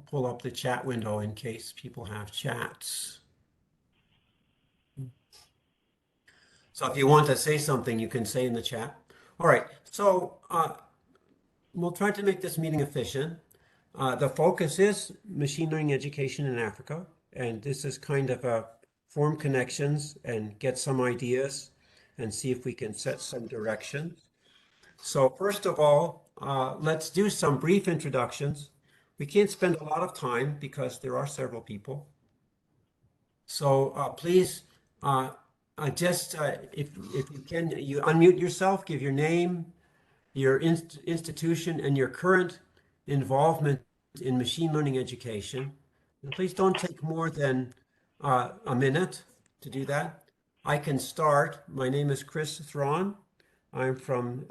pull up the chat window in case people have chats. So if you want to say something, you can say in the chat. All right, so we'll try to make this meeting efficient. The focus is machine learning education in Africa, and this is kind of a form connections and get some ideas and see if we can set some direction. So first of all, let's do some brief introductions. We can't spend a lot of time because there are several people. So please, just if you can, you unmute yourself, give your name, your institution, and your current involvement in machine learning education. And please don't take more than a minute to do that. I can start. My name is Chris Thrawn. I'm from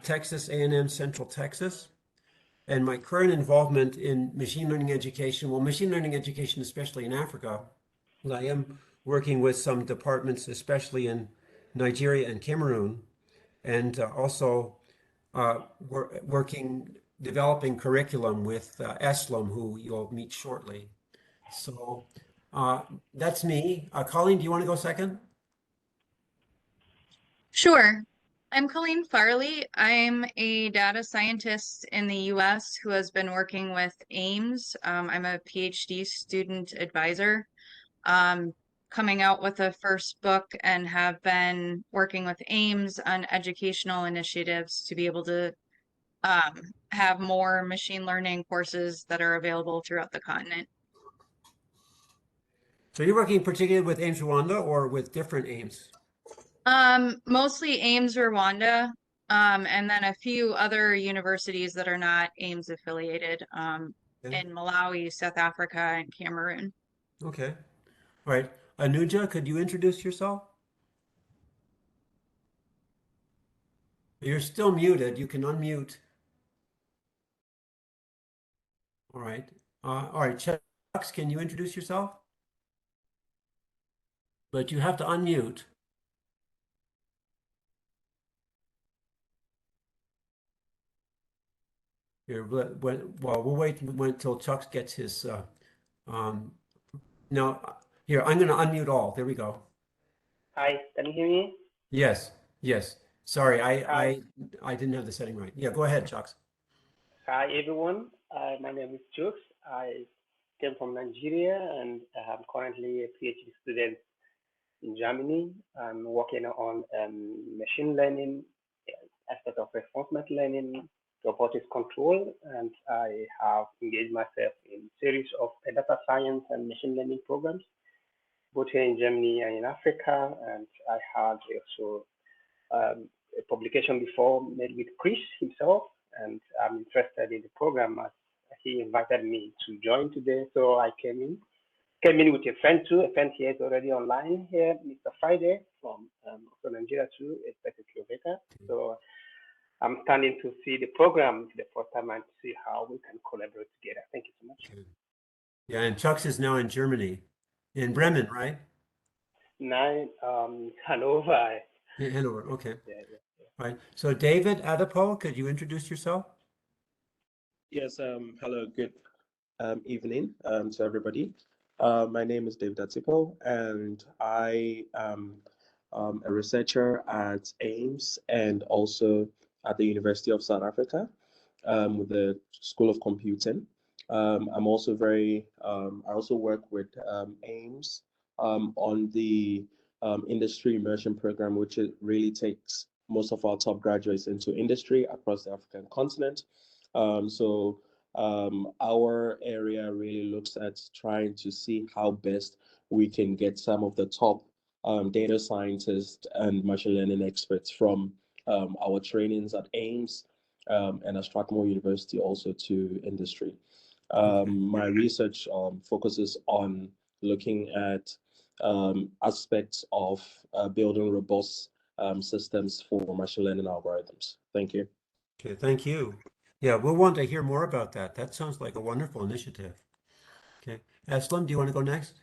Texas A&M Central Texas. And my current involvement in machine learning education, well, machine learning education, especially in Africa, I am working with some departments, especially in Nigeria and Cameroon, and also developing curriculum with Eslam, who you'll meet shortly. So that's me. Colleen, do you want to go second? Sure. I'm Colleen Farley. I'm a data scientist in the US who has been working with AIMS. I'm a PhD student advisor, coming out with a first book, and have been working with AIMS on educational initiatives to be able to have more machine learning courses that are available throughout the continent. So you're working particularly with AIMS Rwanda or with different AIMS? Mostly AIMS Rwanda, and then a few other universities that are not AIMS affiliated, in Malawi, South Africa, and Cameroon. Okay. All right. Anuja, could you introduce yourself? You're still muted. You can unmute. All right. All right. Chucks, can you introduce yourself? But you have to unmute. Here, well, we'll wait until Chuck gets his. Now, here, I'm going to unmute all. There we go. Hi, can you hear me? Yes, yes. Sorry, Hi. I didn't have the setting right. Yeah, go ahead, Chuck. Hi, everyone. My name is Jux. I came from Nigeria, and I'm currently a PhD student in Germany. I'm working on machine learning, aspect of reinforcement learning, robotics control, and I have engaged myself in series of data science and machine learning programs, both here in Germany and in Africa. And I had also a publication before made with Chris himself, and I'm interested in the program as he invited me to join today. So I came in with a friend too. A friend here is already online here, Mr. Friday from Nigeria too, expected Kioveka. So I'm standing to see the program for the first time and see how we can collaborate together. Thank you so much. Okay. Yeah, and Chuck is now in Germany, in Bremen, right? Hanover. Hanover, okay. Yeah. Right. So David Adepo, could you introduce yourself? Yes, hello, good evening to everybody. My name is David Adepo, and I am a researcher at AIMS and also at the University of South Africa with the School of Computing. I'm also I also work with AIMS on the industry immersion program, which really takes most of our top graduates into industry across the African continent. Our area really looks at trying to see how best we can get some of the top data scientists and machine learning experts from our trainings at AIMS and at Strathmore University also to industry. My research focuses on looking at aspects of building robust systems for machine learning algorithms. Thank you. Okay, thank you. Yeah, we'll want to hear more about that. That sounds like a wonderful initiative. Okay. Eslam, do you want to go next?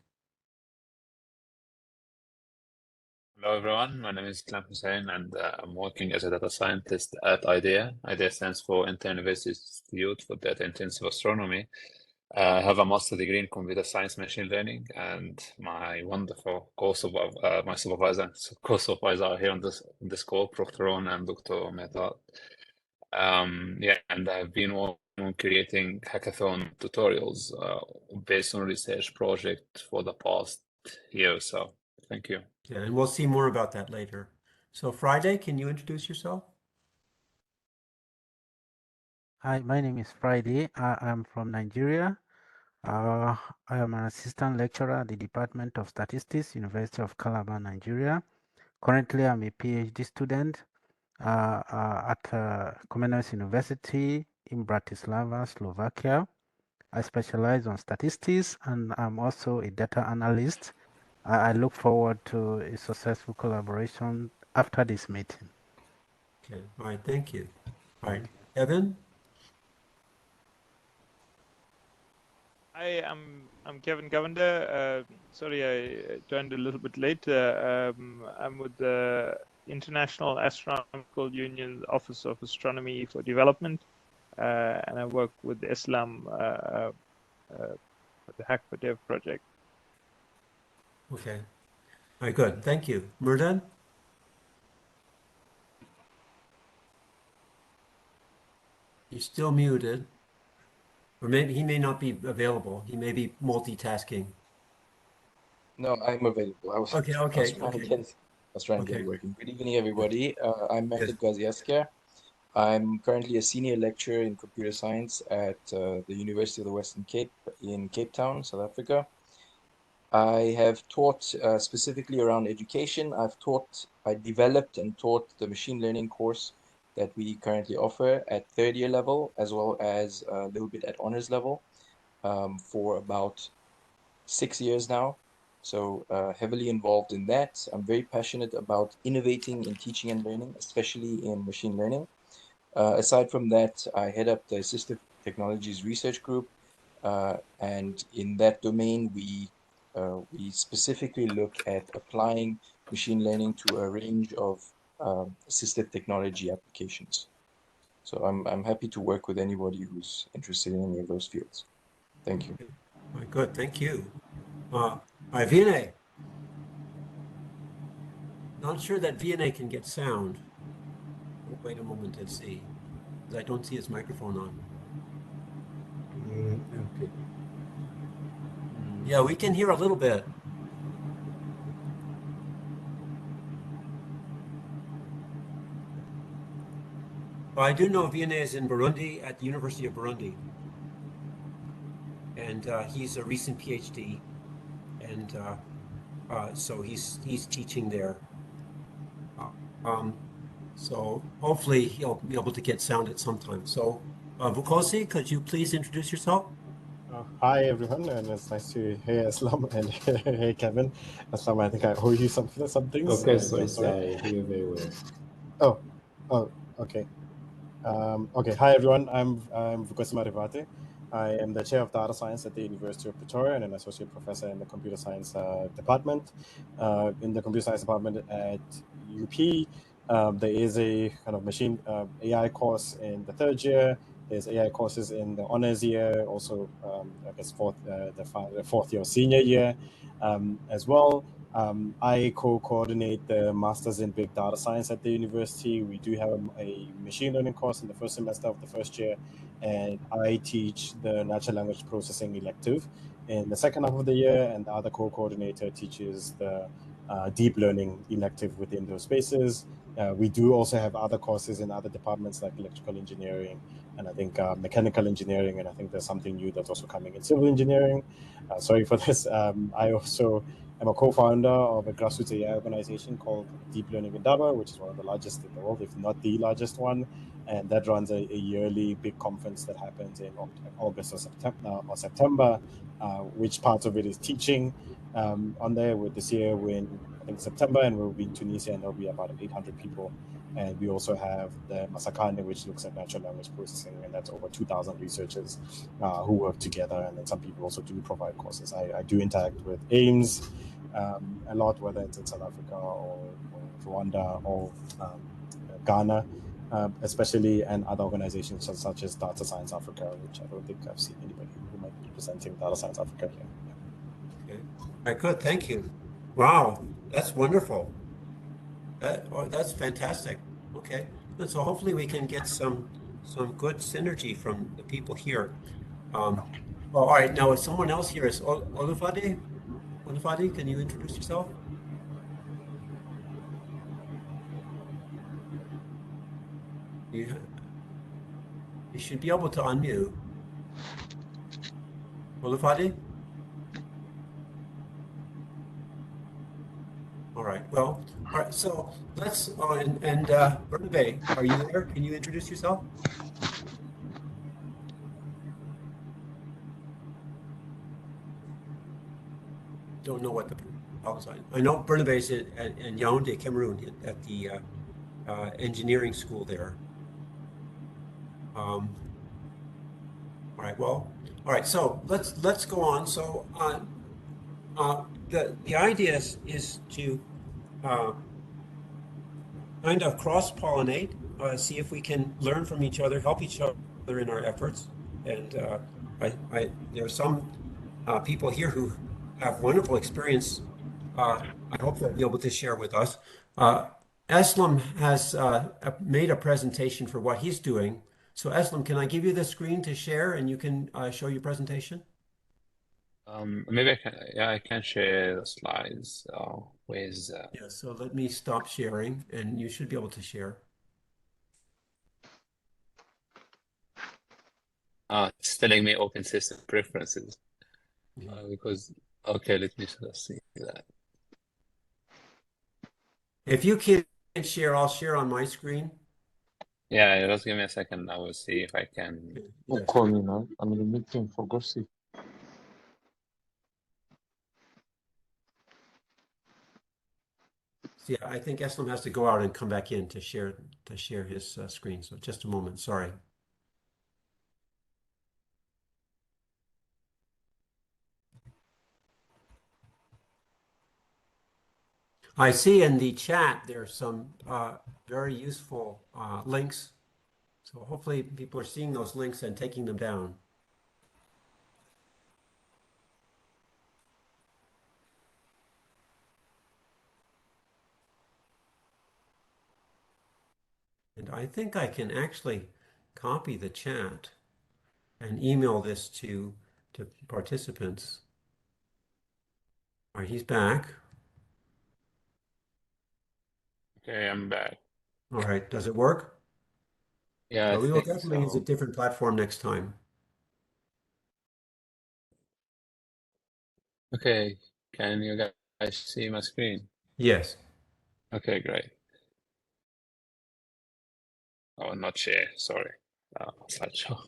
Hello everyone, my name is Islam Hussein, and I'm working as a data scientist at IDEA. IDEA stands for Inter-University Institute for Data Intensive Astronomy. I have a master's degree in computer science, machine learning, and my wonderful my supervisor, co-supervisor are here on this call, Dr. Ron and Dr. Mehta. Yeah, and I've been working on creating hackathon tutorials based on research project for the past year or so. Thank you. Yeah, and we'll see more about that later. So Friday, can you introduce yourself? Hi, my name is Friday. I'm from Nigeria. I am an assistant lecturer at the Department of Statistics, University of Calabar, Nigeria. Currently, I'm a PhD student at Comenius University in Bratislava, Slovakia. I specialize on statistics and I'm also a data analyst. I look forward to a successful collaboration after this meeting. Okay, all right, thank you. All right, Evan? Hi, I'm Kevin Govender. Sorry, I joined a little bit late. I'm with the International Astronomical Union Office of Astronomy for Development, and I work with Islam for the Hack for Dev project. Okay. All right, good. Thank you. Murdan? You're still muted. Or maybe he may not be available. He may be multitasking. No, I'm available. I was trying to get it working. Good evening, everybody. I'm Mehmet Gaziasker. I'm currently a senior lecturer in computer science at the University of the Western Cape in Cape Town, South Africa. I have taught specifically around education. I developed and taught the machine learning course that we currently offer at third year level, as well as a little bit at honors level for about 6 years now. So heavily involved in that. I'm very passionate about innovating in teaching and learning, especially in machine learning. Aside from that, I head up the Assistive Technologies Research Group. And in that domain, we specifically look at applying machine learning to a range of assistive technology applications. So I'm happy to work with anybody who's interested in any of those fields. Thank you. All right, good. Thank you. All right, Vinay. Not sure that Vinay can get sound. Wait a moment and see. I don't see his microphone on. Okay. Yeah, we can hear a little bit. Well, I do know Vinay is in Burundi at the University of Burundi. And he's a recent PhD. And so he's teaching there. So hopefully he'll be able to get sound at some time. So Vukosi, could you please introduce yourself? Hi everyone, and it's nice to hear Islam and hey Kevin. Islam, I think I owe you some things. Okay, so I hear you very well. Oh, okay. Okay, hi everyone. I'm Vukosi Marivate. I am the chair of data science at the University of Pretoria and an associate professor in the computer science department. In the computer science department at UP, there is a kind of machine AI course in the third year. There's AI courses in the honors year, also I guess the fourth year senior year as well. I co-coordinate the Masters in Big Data Science at the university. We do have a machine learning course in the first semester of the first year, and I teach the natural language processing elective in the second half of the year, and the other co-coordinator teaches the deep learning elective within those spaces. We do also have other courses in other departments like electrical engineering and I think mechanical engineering, and I think there's something new that's also coming in civil engineering. Sorry for this. I also am a co-founder of a grassroots AI organization called Deep Learning Indaba, which is one of the largest in the world, if not the largest one. And that runs a yearly big conference that happens in August or September, which part of it is teaching on there. With this year, we're in, I think, September, and we'll be in Tunisia, and there'll be about 800 people. And we also have the Masakane, which looks at natural language processing, and that's over 2,000 researchers who work together. And then some people also do provide courses. I do interact with AIMS a lot, whether it's in South Africa or Rwanda or Ghana, especially, and other organizations such as Data Science Africa, which I don't think I've seen anybody who might be presenting Data Science Africa here. Okay. All right, good. Thank you. Wow, that's wonderful. That's fantastic. Okay. And so hopefully we can get some good synergy from the people here. Well, all right. Now, is someone else here? Is Olufade? Olufade, can you introduce yourself? You should be able to unmute. Olufade? All right. Well, all right. So let's, and Bernabe, are you there? Can you introduce yourself? Don't know what the I know Bernabe is in Yaoundé, Cameroon, at the engineering school there. All right. Well, all right. So let's go on. So the idea is to kind of cross-pollinate, see if we can learn from each other, help each other in our efforts. And there are some people here who have wonderful experience. I hope they'll be able to share with us. Eslam has made a presentation for what he's doing. So Eslam, can I give you the screen to share and you can show your presentation? Maybe I can. Yeah, I can share the slides with. Yeah. So let me stop sharing, and you should be able to share. It's telling me open system preferences because. Okay, let me see that. If you can't share, I'll share on my screen. Yeah, just give me a second. I will see if I can. Don't call me now. I'm in a meeting, for God's sake. Yeah, I think Eslam has to go out and come back in to share his screen. So just a moment. Sorry. I see in the chat there's some very useful links. So hopefully people are seeing those links and taking them down. And I think I can actually copy the chat and email this to participants. All right, he's back. Okay, I'm back. All right, does it work? Yeah, we will definitely use a different platform next time. Okay, can you guys see my screen? Yes. Okay, great. Oh, not share, sorry. Slideshow.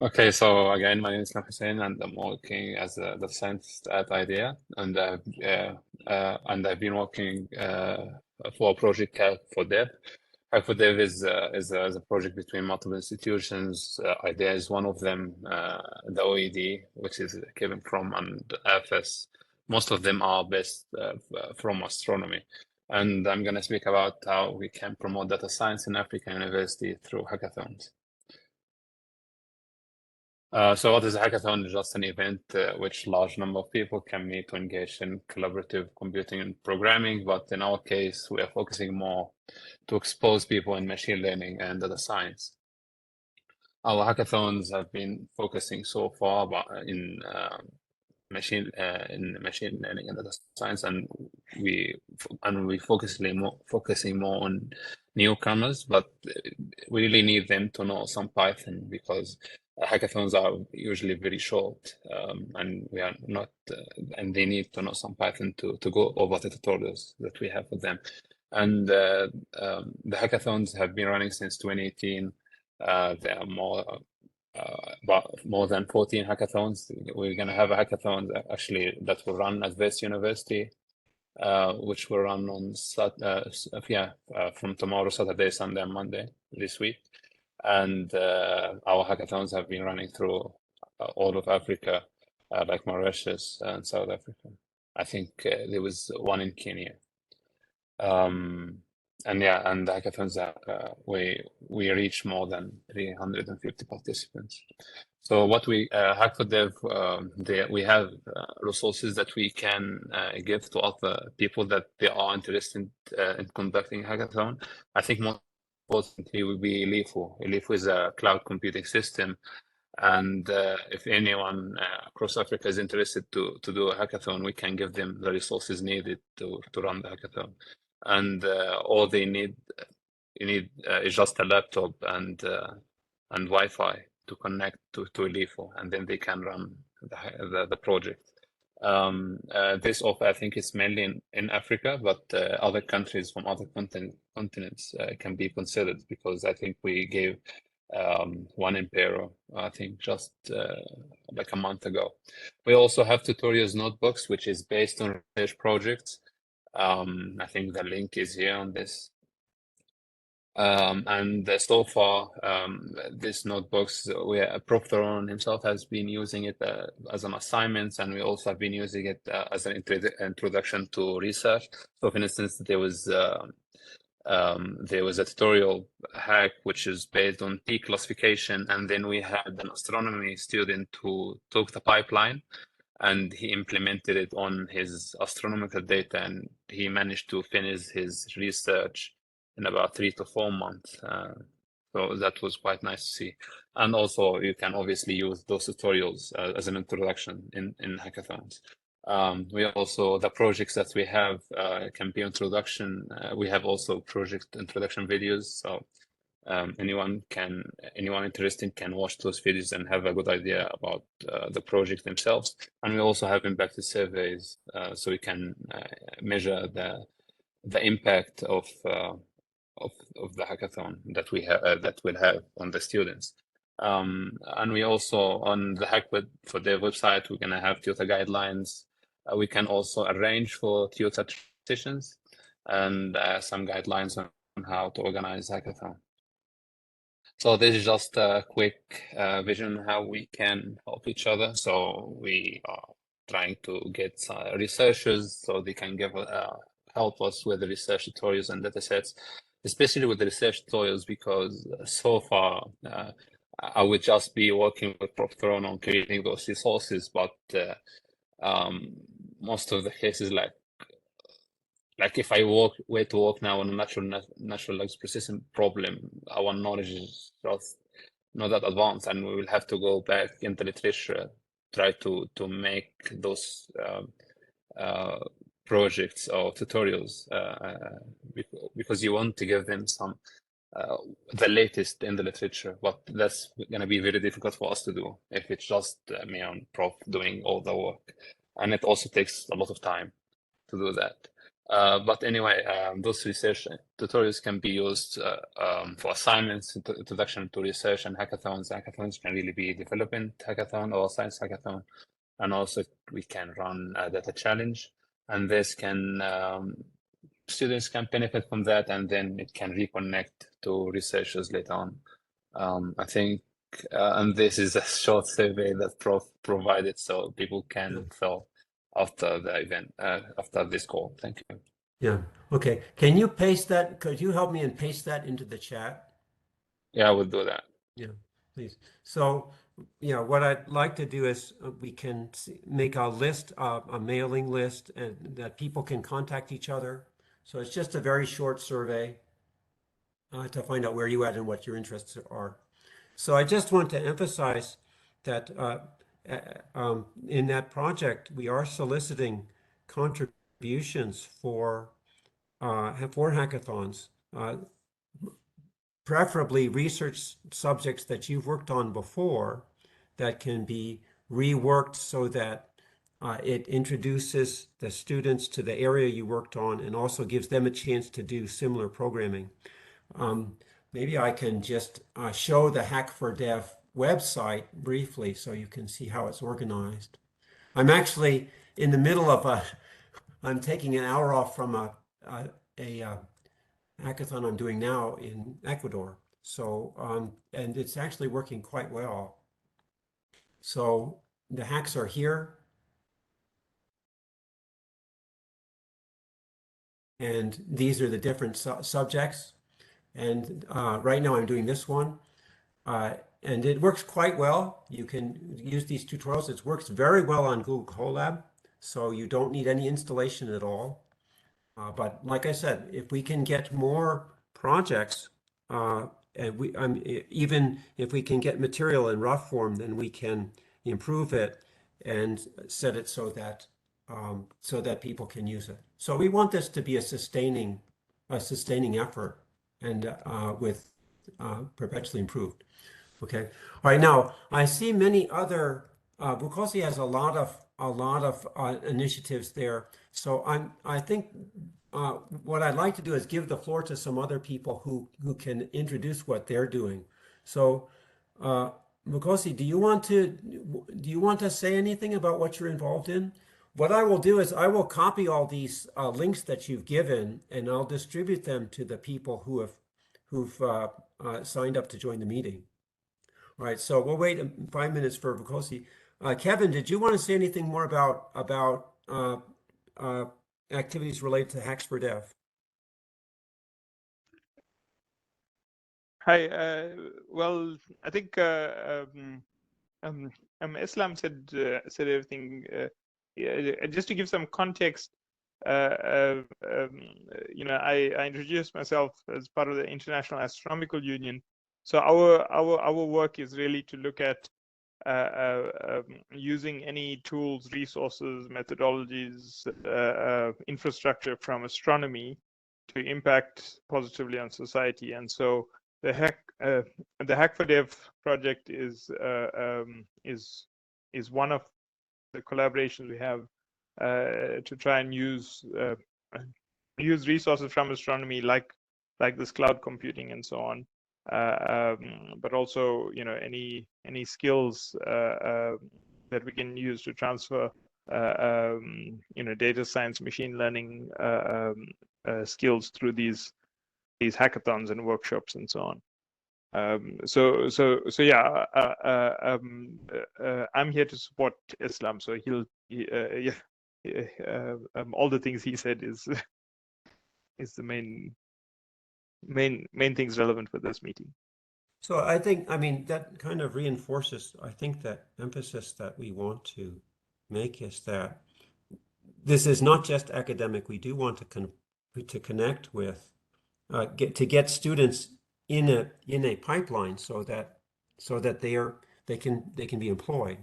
Okay, so again, my name is Hussein, and I'm working as a data scientist at IDEA, and I've been working for a project Hack4Dev. Hack4Dev is a project between multiple institutions. IDEA is one of them. The OED, which is Kevin Fromm and FS. Most of them are based from astronomy. And I'm going to speak about how we can promote data science in African University through hackathons. So what is a hackathon? Just an event which large number of people can meet to engage in collaborative computing and programming. But in our case, we are focusing more to expose people in machine learning and data science. Our hackathons have been focusing so far in machine learning and data science, and we focusing more on newcomers, but we really need them to know some Python because hackathons are usually very short, and we are not, and they need to know some Python to go over the tutorials that we have for them. And the hackathons have been running since 2018. There are more than 14 hackathons. We're going to have a hackathon actually that will run at West University, which will run on from tomorrow, Saturday, Sunday, and Monday this week. And our hackathons have been running through all of Africa, like Mauritius and South Africa. I think there was one in Kenya. And the hackathons we reach more than 350 participants. So what we Hack4Dev, we have resources that we can give to other people that they are interested in conducting hackathon. I think most importantly will be Elifo. Elifo is a cloud computing system, and if anyone across Africa is interested to do a hackathon, we can give them the resources needed to run the hackathon. And all they need is just a laptop and Wi-Fi to connect to Elifo, and then they can run the project. This offer, I think, is mainly in Africa, but other countries from other continents can be considered, because I think we gave one in Peru, I think just like a month ago. We also have tutorials notebooks, which is based on research projects. I think the link is here on this. And so far, this notebooks, Prof. Theron himself has been using it as an assignment, and we also have been using it as an introduction to research. So, for instance, there was a tutorial hack which is based on T classification, and then we had an astronomy student who took the pipeline and he implemented it on his astronomical data, and he managed to finish his research in about 3 to 4 months. So that was quite nice to see. And also you can obviously use those tutorials as an introduction in hackathons. We also, the projects that we have can be introduction. We have also project introduction videos. So anyone interested can watch those videos and have a good idea about the project themselves. And we also have impact surveys, so we can measure the impact of the hackathon that we have that we'll have on the students. And we also, on the Hack4Dev website, we're gonna have tutor guidelines. We can also arrange for tutor sessions and some guidelines on how to organize hackathon. So this is just a quick vision how we can help each other. So we are trying to get researchers so they can help us with the research tutorials and datasets, especially with the research tutorials, because so far I would just be working with Prof. Theron on creating those resources, but most of the cases, like if I were to work now on a natural language processing problem, our knowledge is just not that advanced, and we will have to go back in the literature, try to make those projects or tutorials because you want to give them some the latest in the literature, but that's going to be very difficult for us to do if it's just me and Prof doing all the work, and it also takes a lot of time to do that. But anyway, those research tutorials can be used for assignments, introduction to research, and hackathons. Hackathons can really be development hackathon or science hackathon, and also we can run a data challenge, and this can students can benefit from that, and then it can reconnect to researchers later on. I think, and this is a short survey that Prof provided, so people can fill after the event, after this call. Thank you. Yeah. Okay. Can you paste that? Could you help me and paste that into the chat? Yeah, I will do that. Yeah, please. So, what I'd like to do is we can make a list, a mailing list, and that people can contact each other. So it's just a very short survey to find out where you at and what your interests are. So I just want to emphasize that in that project, we are soliciting contributions for hackathons, preferably research subjects that you've worked on before that can be reworked so that it introduces the students to the area you worked on and also gives them a chance to do similar programming. Maybe I can just show the Hack4Dev website briefly so you can see how it's organized. I'm actually in the middle of I'm taking an hour off from a hackathon I'm doing now in Ecuador. So, and it's actually working quite well. So the hacks are here. And these are the different subjects. And right now I'm doing this one. and it works quite well. You can use these tutorials. It works very well on Google Colab, so you don't need any installation at all. But like I said, if we can get more projects, and even if we can get material in rough form, then we can improve it and set it so that people can use it. So we want this to be a sustaining effort, and with perpetually improved. Okay. All right. Now I see many other. Vukosi has a lot of initiatives there. So I think what I'd like to do is give the floor to some other people who can introduce what they're doing. So, Vukosi, do you want to say anything about what you're involved in? What I will do is I will copy all these links that you've given, and I'll distribute them to the people who've signed up to join the meeting. All right, so we'll wait 5 minutes for Vukosi. Kevin, did you want to say anything more about activities related to Hacks for Dev? Hi. Well, I think Islam said everything. Just to give some context, I introduced myself as part of the International Astronomical Union. So our work is really to look at using any tools, resources, methodologies, infrastructure from astronomy to impact positively on society. And so the Hack for Dev project is one of the collaborations we have to try and use resources from astronomy, like this cloud computing and so on. But also, any skills that we can use to transfer, data science, machine learning skills through these hackathons and workshops and so on. I'm here to support Islam. So all the things he said is the main things relevant for this meeting. So that kind of reinforces, I think, that emphasis that we want to make is that this is not just academic. We do want to connect with, get students in a pipeline so that they can be employed.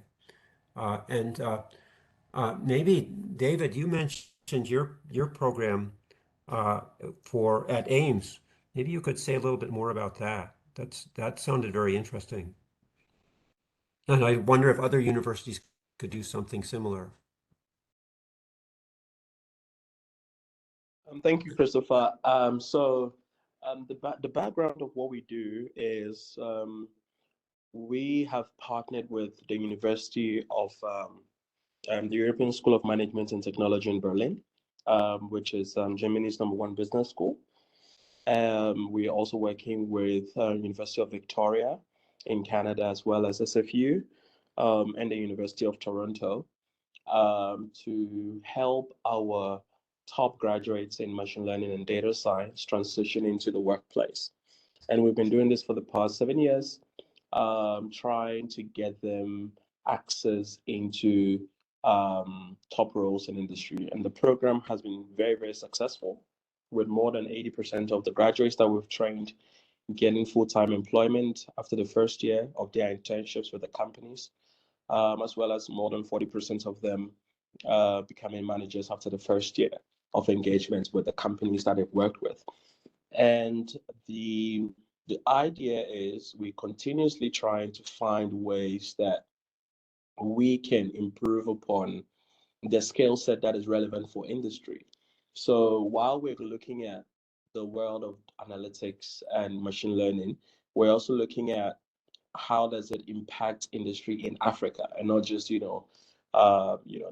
Maybe David, you mentioned your program at Ames. Maybe you could say a little bit more about that. That sounded very interesting. And I wonder if other universities could do something similar. Thank you, Christopher. The background of what we do is we have partnered with the University of the European School of Management and Technology in Berlin, which is Germany's #1 business school. We're also working with University of Victoria in Canada, as well as SFU and the University of Toronto to help our top graduates in machine learning and data science transition into the workplace. And we've been doing this for the past 7 years, trying to get them access into top roles in industry. And the program has been very, very successful, with more than 80% of the graduates that we've trained getting full-time employment after the first year of their internships with the companies, as well as more than 40% of them becoming managers after the first year of engagement with the companies that they've worked with. And the idea is we continuously trying to find ways that we can improve upon the skill set that is relevant for industry. So while we're looking at the world of analytics and machine learning, we're also looking at how does it impact industry in Africa, and not just the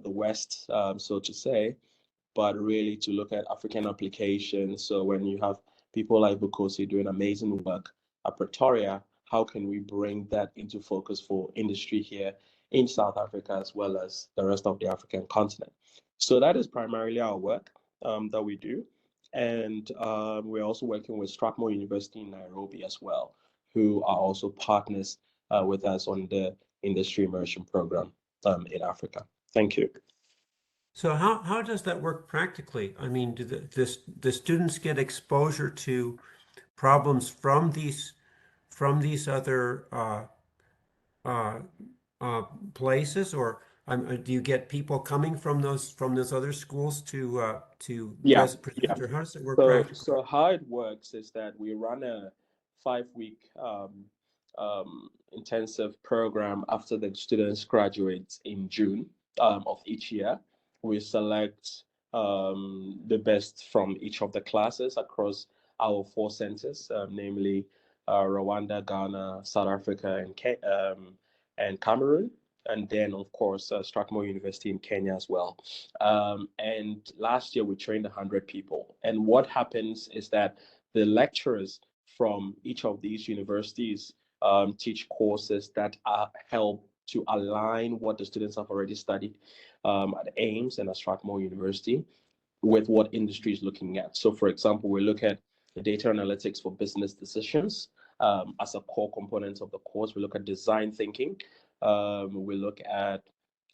West, so to say, but really to look at African applications. So when you have people like Vukosi doing amazing work at Pretoria, how can we bring that into focus for industry here in South Africa, as well as the rest of the African continent? So that is primarily our work that we do. And we're also working with Strathmore University in Nairobi as well, who are also partners with us on the industry immersion program in Africa. Thank you. So how does that work practically? I mean, do the students get exposure to problems from these other places, or do you get people coming from those other schools to present, or how does it work practically? So how it works is that we run a 5-week intensive program after the students graduate in June of each year. We select the best from each of the classes across our 4 centers, namely Rwanda, Ghana, South Africa, and Cameroon. And then, of course, Strathmore University in Kenya as well. And last year, we trained 100 people. And what happens is that the lecturers from each of these universities teach courses that help to align what the students have already studied at Ames and at Strathmore University with what industry is looking at. So, for example, we look at the data analytics for business decisions as a core component of the course. We look at design thinking. We look at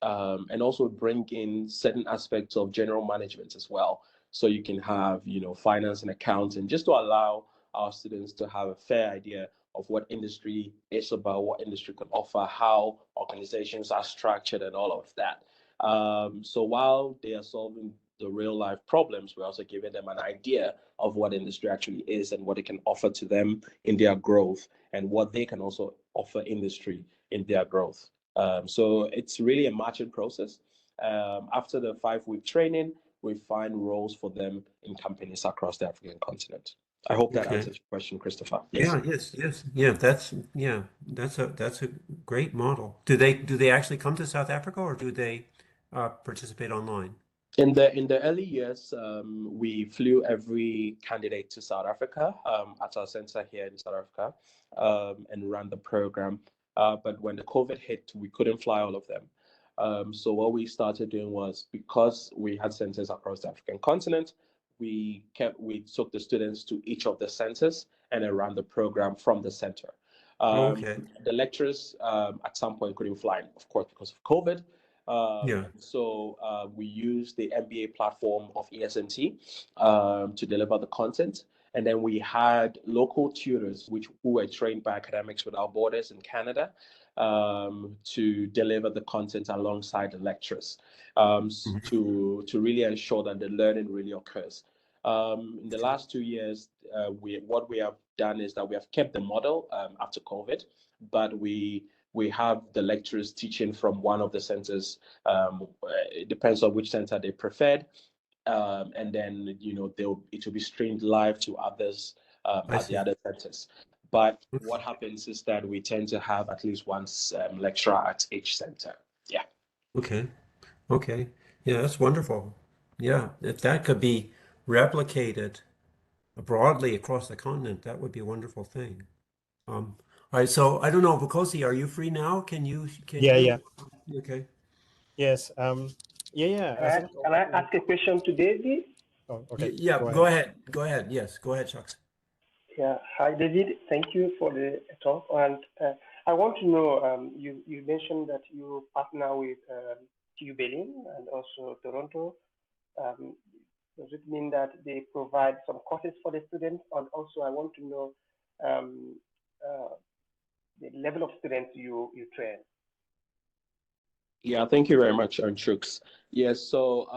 and also bring in certain aspects of general management as well. So you can have, finance and accounting, just to allow our students to have a fair idea of what industry is about, what industry can offer, how organizations are structured, and all of that. So while they are solving the real life problems, we're also giving them an idea of what industry actually is and what it can offer to them in their growth, and what they can also offer industry in their growth. So it's really a matching process. After the 5-week training, we find roles for them in companies across the African continent. I hope that answers your question, Christopher. Yes. Yeah. That's a great model. Do they actually come to South Africa, or do they participate online? In the early years, we flew every candidate to South Africa at our center here in South Africa and ran the program. But when the COVID hit, we couldn't fly all of them. So what we started doing was, because we had centers across the African continent, we took the students to each of the centers and then ran the program from the center. The lecturers at some point couldn't fly, of course, because of COVID. So we used the MBA platform of ESNT to deliver the content. And then we had local tutors who were trained by Academics Without Borders in Canada to deliver the content alongside the lecturers to really ensure that the learning really occurs. In the last 2 years, what we have done is that we have kept the model after COVID, but we have the lecturers teaching from one of the centers. It depends on which center they preferred. And then, it will be streamed live to others at the other centers. But what happens is that we tend to have at least one lecturer at each center. Yeah. Okay. Yeah, that's wonderful. Yeah, if that could be replicated broadly across the continent, that would be a wonderful thing. All right, so I don't know, Vukosi, are you free now? Can you? Yeah. Okay. Yes. Yeah. Can I ask a question to David? Oh, okay. Yeah, go ahead. Yes, go ahead, Chucks. Yeah. Hi, David. Thank you for the talk. And I want to know, you mentioned that you partner with TU Berlin and also Toronto. Does it mean that they provide some courses for the students? And also, I want to know the level of students you train. Yeah, thank you very much, Chucks. Yes, so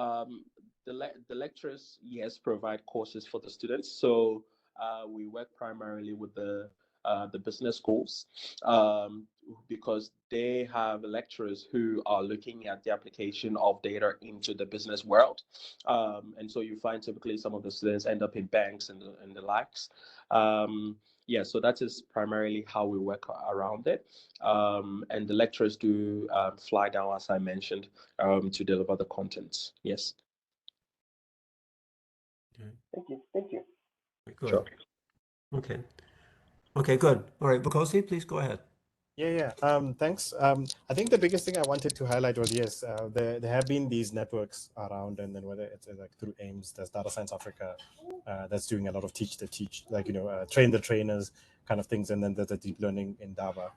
the lecturers, provide courses for the students. So we work primarily with the business schools because they have lecturers who are looking at the application of data into the business world. And so you find typically some of the students end up in banks and the likes. So that is primarily how we work around it. And the lecturers do fly down, as I mentioned, to deliver the content. Yes. Thank you. Good. Sure. Okay, good. All right, Vukosi, please go ahead. Yeah. Thanks. I think the biggest thing I wanted to highlight was, there have been these networks around, and then whether it's like through Ames, there's Data Science Africa, that's doing a lot of teach, like, train the trainers kind of things, and then there's the deep learning Indaba.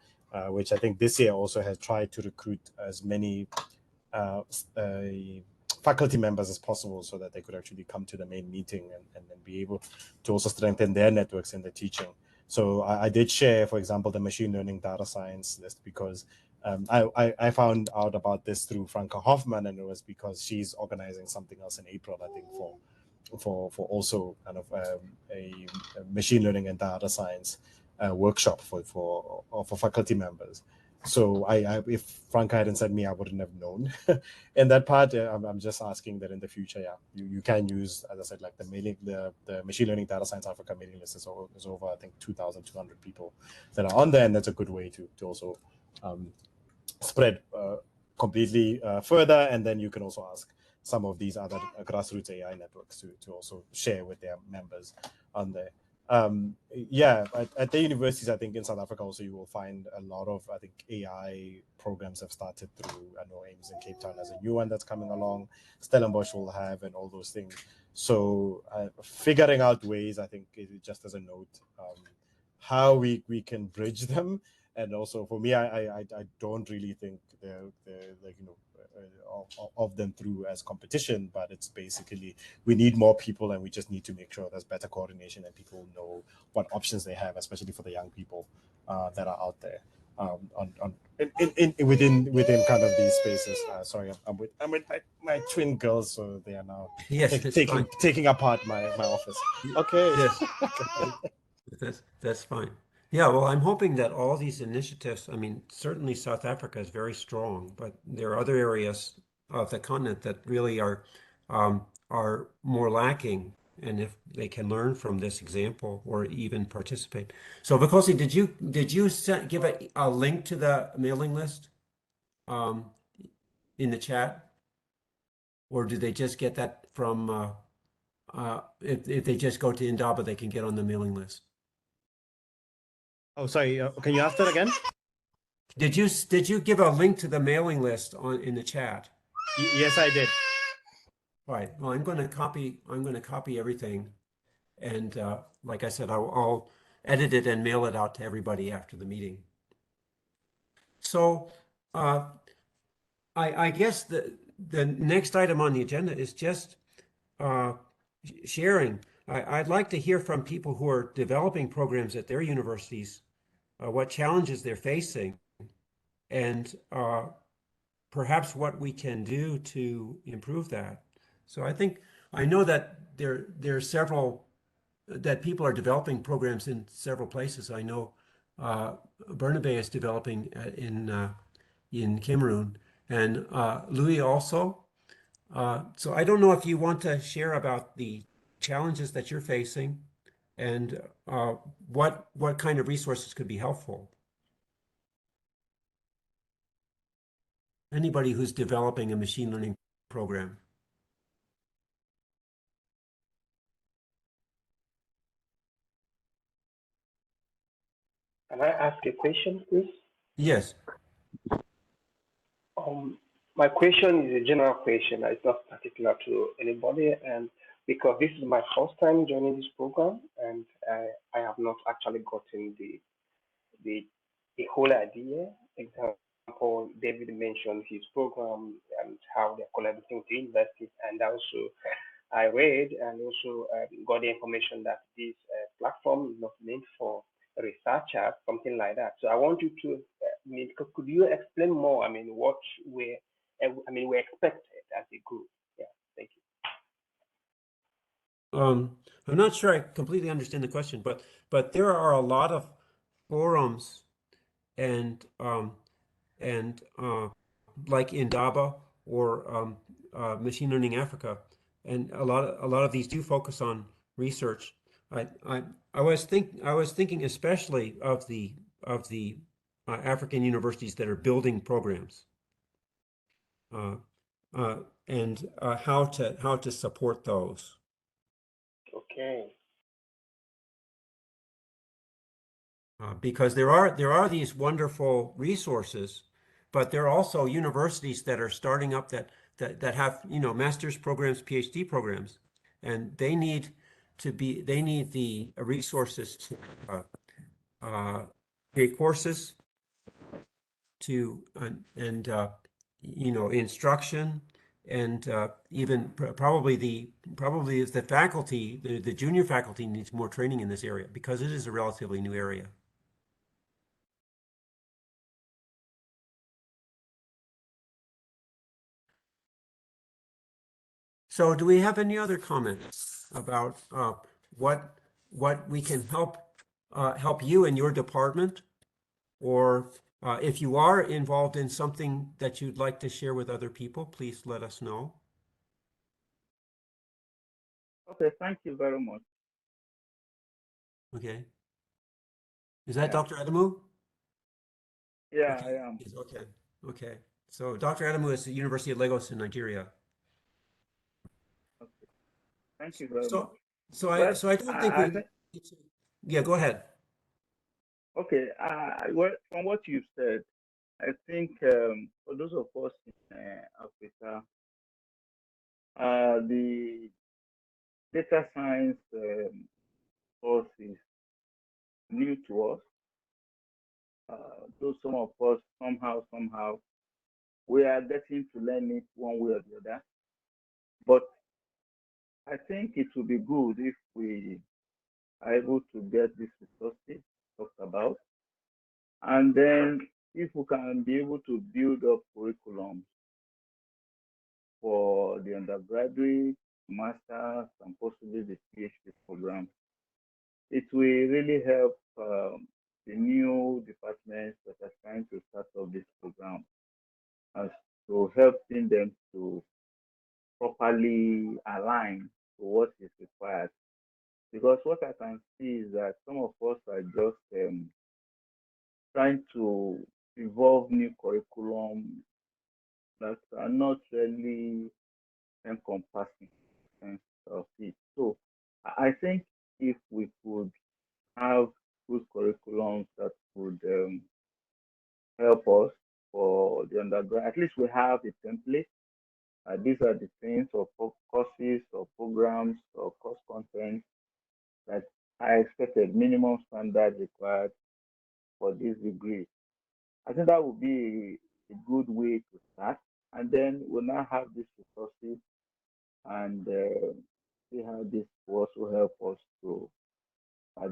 which I think this year also has tried to recruit as many faculty members as possible so that they could actually come to the main meeting and be able to also strengthen their networks in the teaching. So I did share, for example, the machine learning data science list because I found out about this through Franca Hoffman, and it was because she's organizing something else in April, I think, for also kind of a machine learning and data science workshop for faculty members. So if Franca hadn't said me, I wouldn't have known. In that part, I'm just asking that in the future, you can use, as I said, like the Machine Learning Data Science Africa mailing list is over, I think, 2,200 people that are on there, and that's a good way to also spread completely further. And then you can also ask some of these other grassroots AI networks to also share with their members on there. At the universities, I think in South Africa also you will find a lot of, I think, AI programs have started through, I know AIMS in Cape Town has a new one that's coming along, Stellenbosch will have, and all those things. So figuring out ways, I think, just as a note, how we can bridge them. And also for me, I don't really think they're like, you know, of them through as competition, but it's basically we need more people, and we just need to make sure there's better coordination and people know what options they have, especially for the young people that are out there within kind of these spaces. Sorry, I'm with my twin girls, so they are now taking apart my office. Okay. Yes. That's fine. Yeah, well, I'm hoping that all these initiatives, I mean, certainly South Africa is very strong, but there are other areas of the continent that really are more lacking, and if they can learn from this example or even participate. So, Vikosi, did you give a link to the mailing list in the chat, or do they just get that from if they just go to Indaba, they can get on the mailing list? Oh, sorry. Can you ask that again? Did you give a link to the mailing list in the chat? Yes, I did. All right. Well, I'm going to copy everything, and like I said, I'll edit it and mail it out to everybody after the meeting. So, I guess the next item on the agenda is just sharing. I'd like to hear from people who are developing programs at their universities, what challenges they're facing, and perhaps what we can do to improve that. So I know that there are several, that people are developing programs in several places. I know Bernabe is developing in Cameroon, and Louis also. So I don't know if you want to share about the challenges that you're facing and what kind of resources could be helpful. Anybody who's developing a machine learning program. Can I ask a question, please? Yes. My question is a general question. It's not particular to anybody, and because this is my first time joining this program, and I have not actually gotten the whole idea. Example, David mentioned his program and how they're collaborating with universities, and also I read and also got the information that this platform is not meant for researchers, something like that. So I want you to, could you explain more? I mean, what we expected as a group. Yeah, thank you. I'm not sure I completely understand the question, but there are a lot of forums and like Indaba or Machine Learning Africa, and a lot of these do focus on research. I was thinking especially of the African universities that are building programs, and how to support those. Okay. Because there are these wonderful resources, but there are also universities that are starting up that have, you know, master's programs, PhD programs, and they need the resources to create courses to instruction, and even probably is the faculty, the junior faculty needs more training in this area because it is a relatively new area. So do we have any other comments about what we can help you in your department, or if you are involved in something that you'd like to share with other people, please let us know. Okay, thank you very much. Okay. Is that Yeah. Dr. Adamu? Yeah, Okay. I am. Okay. Okay. So Dr. Adamu is the University of Lagos in Nigeria. Okay. Thank you very much. So I don't think we. Yeah, go ahead. Okay. Well, from what you said, I think for those of us in Africa, the data science course is new to us. Though some of us somehow we are getting to learn it one way or the other. But I think it would be good if we are able to get these resources talked about, and then if we can be able to build up curriculum for the undergraduate, master's, and possibly the PhD program, it will really help the new departments that are trying to start up this program, as to helping them to properly align to what is required. Because what I can see is that some of us are just trying to evolve new curriculum that are not really encompassing sense of it. So I think if we could have good curriculums that would help us for the undergrad, at least we have a template. These are the things or courses or programs or course content that I expected minimum standard required for this degree. I think that would be a good way to start. And then we'll now have these resources and see how this will also help us to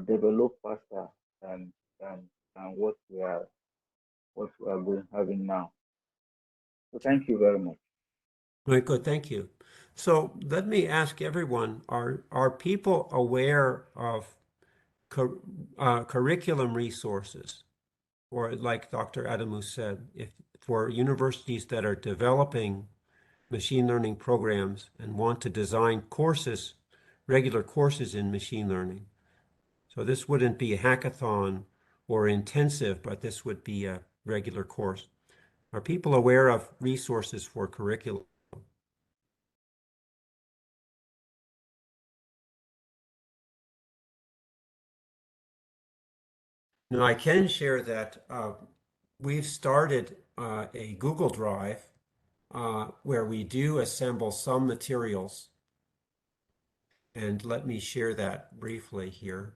develop faster than what we are having now. So thank you very much. Very good, thank you. So let me ask everyone, are people aware of curriculum resources, or like Dr. Adamu said, if for universities that are developing machine learning programs and want to design courses, regular courses in machine learning? So this wouldn't be a hackathon or intensive, but this would be a regular course. Are people aware of resources for curriculum? Now, I can share that we've started a Google Drive where we do assemble some materials. And let me share that briefly here.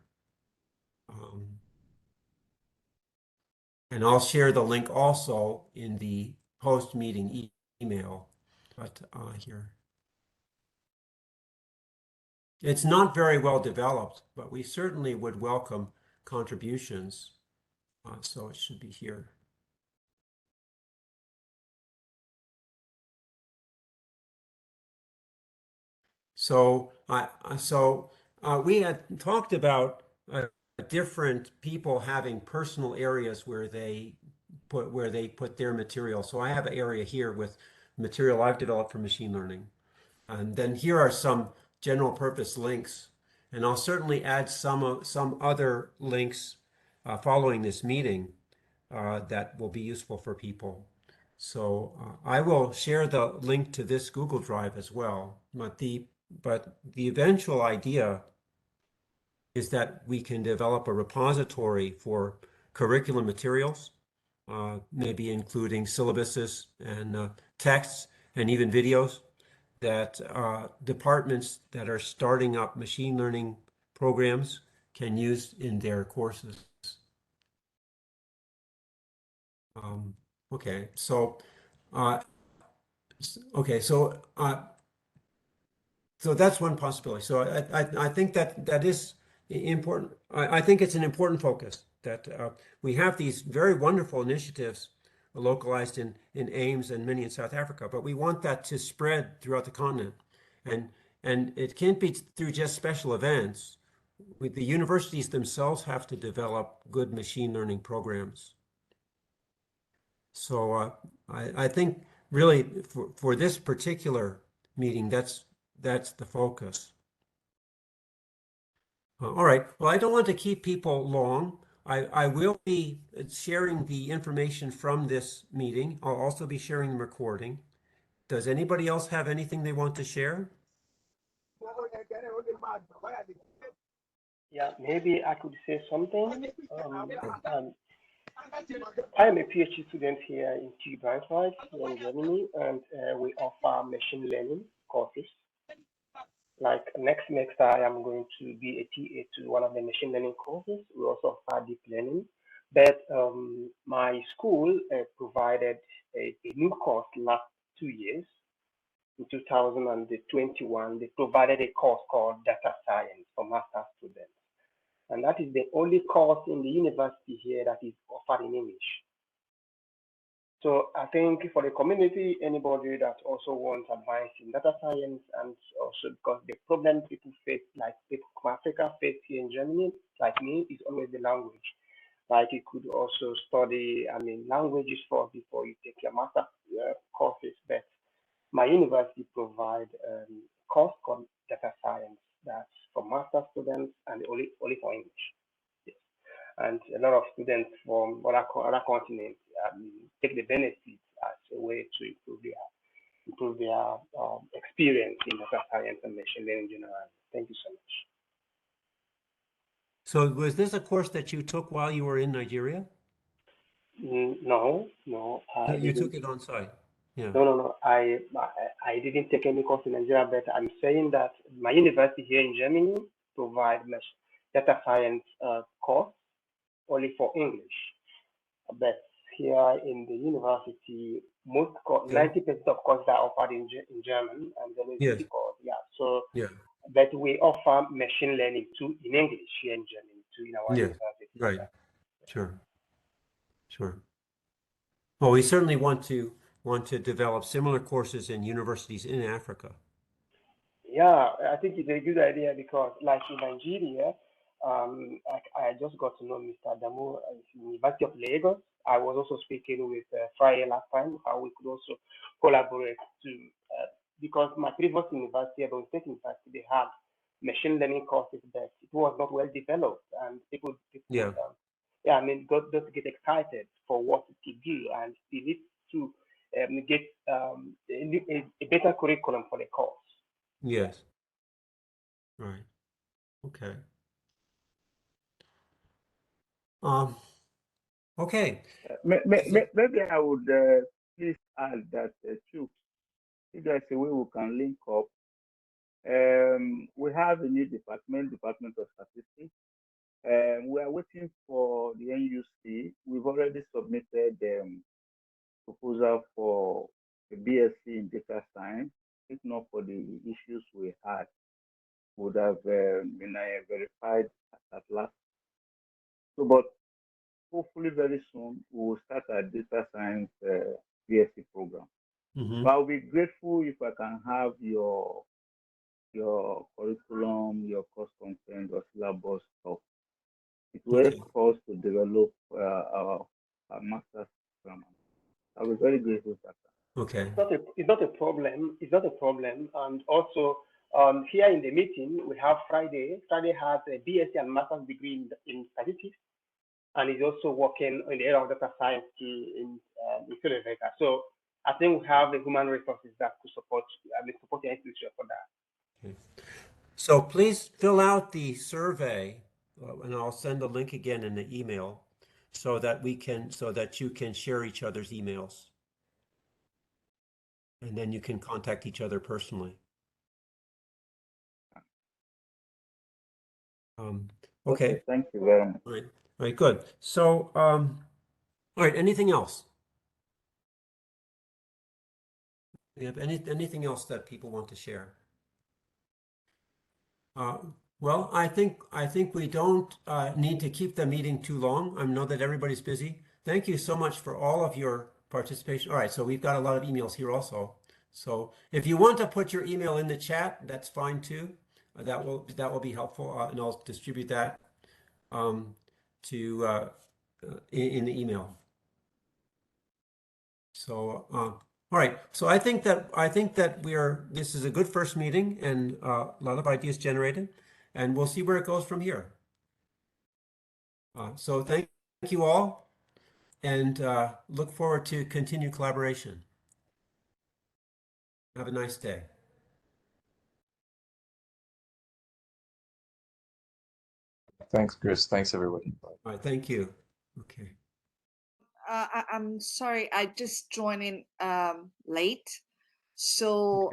And I'll share the link also in the post-meeting email. But here. It's not very well developed, but we certainly would welcome contributions. So it should be here. So we had talked about different people having personal areas where they put their material. So I have an area here with material I've developed for machine learning. And then here are some general purpose links. And I'll certainly add some other links following this meeting that will be useful for people. So I will share the link to this Google Drive as well. But the eventual idea is that we can develop a repository for curriculum materials, maybe including syllabuses and texts and even videos that departments that are starting up machine learning programs can use in their courses. Okay, so okay, so that's one possibility. So I think that is important. I think it's an important focus that we have these very wonderful initiatives localized in Ames and many in South Africa, but we want that to spread throughout the continent. And it can't be through just special events. The universities themselves have to develop good machine learning programs. So I think really for this particular meeting, that's the focus. All right. Well, I don't want to keep people long. I will be sharing the information from this meeting. I'll also be sharing the recording. Does anybody else have anything they want to share? Yeah, maybe I could say something. I am a PhD student here in TU Braunschweig, here in Germany, and we offer machine learning courses. Like next semester, I am going to be a TA to one of the machine learning courses. We also offer deep learning. But my school provided a new course last 2 years. In 2021, they provided a course called data science for master's students. And that is the only course in the university here that is offered in English. So I think for the community, anybody that also wants advice in data science, and also because the problem people face, like people from Africa face here in Germany, like me, is always the language. Like you could also study, languages first before you take your master courses. But my university provide a course called data science that's for master students and only for English. Yes. And a lot of students from other continents take the benefits as a way to improve their experience in data science and machine learning in general. Thank you so much. So was this a course that you took while you were in Nigeria? No. You took it on site. Yeah. No. I didn't take any course in Nigeria, but I'm saying that my university here in Germany provide data science course only for English. But here in the university, 90% of courses are offered in German, and then it's difficult. Yeah. So, but we offer machine learning too in English here in Germany too in our university. Right. Sure. Well, we certainly want to develop similar courses in universities in Africa. Yeah, I think it's a good idea because, like in Nigeria, I just got to know Mr. Adamu at the University of Lagos. I was also speaking with Friday last time how we could also collaborate because my previous university, Ebonyi State University, they had machine learning courses, but it was not well developed, and people don't get excited for what it could do, and they need to get a better curriculum for the course. Yes. Right. Okay. Okay. Maybe I would please add that too. If there's a way we can link up, we have a new Department of Statistics. We are waiting for the NUC. We've already submitted proposal for a BSc in data science. If not for the issues we had, would have been verified at last. So, but hopefully very soon we will start our data science BSc program. But I'll be grateful if I can have your curriculum, your course content, or syllabus stuff. It will help us to develop our master's program. I'll be very grateful for that. Okay. It's not a problem. And also here in the meeting we have Friday. Friday has a BSc and master's degree in statistics, and is also working in the area of data science in Philadelphia. So I think we have the human resources that could support the institution for that. Okay. So please fill out the survey, and I'll send the link again in the email, so that you can share each other's emails, and then you can contact each other personally. Okay. Thank you very much. All right, good. So, all right, anything else? Do you have anything else that people want to share? Well, I think we don't need to keep the meeting too long. I know that everybody's busy. Thank you so much for all of your participation. All right, so we've got a lot of emails here also. So if you want to put your email in the chat, that's fine too. That will be helpful, and I'll distribute that to in the email. So all right, so I think that this is a good first meeting and a lot of ideas generated, and we'll see where it goes from here. So thank you all, and look forward to continued collaboration. Have a nice day. Thanks, Chris. Thanks, everybody. All right, thank you. Okay. I'm sorry, I just joined in late. So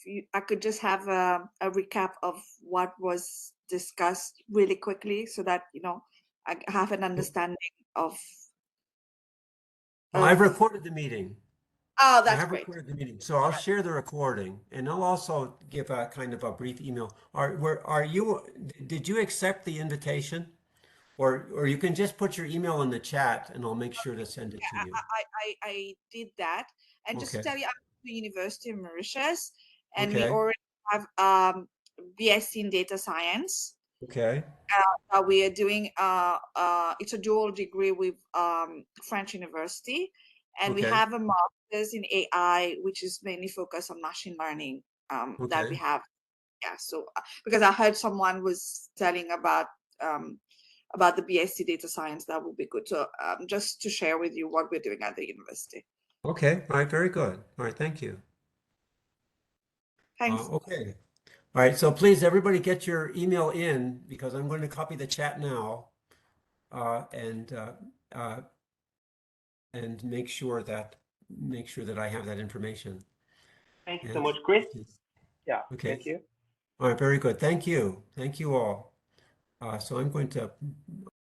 if I could just have a recap of what was discussed really quickly so that, I have an understanding of. Well, I've recorded the meeting. Oh, I that's have great. recorded the meeting, so I'll share the recording, and I'll also give a kind of a brief email. Did you accept the invitation? Or you can just put your email in the chat and I'll make sure to send it to you. I did that. And just to Okay. tell you, I'm at the University of Mauritius, and Okay. we already have BSc in data science. Okay. We are doing it's a dual degree with French University, and we Okay. have a master's in AI, which is mainly focused on machine learning. That we Okay. have, yeah. So because I heard someone was telling about the BSc data science, that would be good. So just to share with you what we're doing at the university. Okay. All right. Very good. All right. Thank you. Thanks. Okay. All right. So please, everybody, get your email in because I'm going to copy the chat now, and make sure that I have that information. Thank you so much, Chris. Yeah. Okay. Thank you. All right. Very good. Thank you. Thank you all. So I'm going to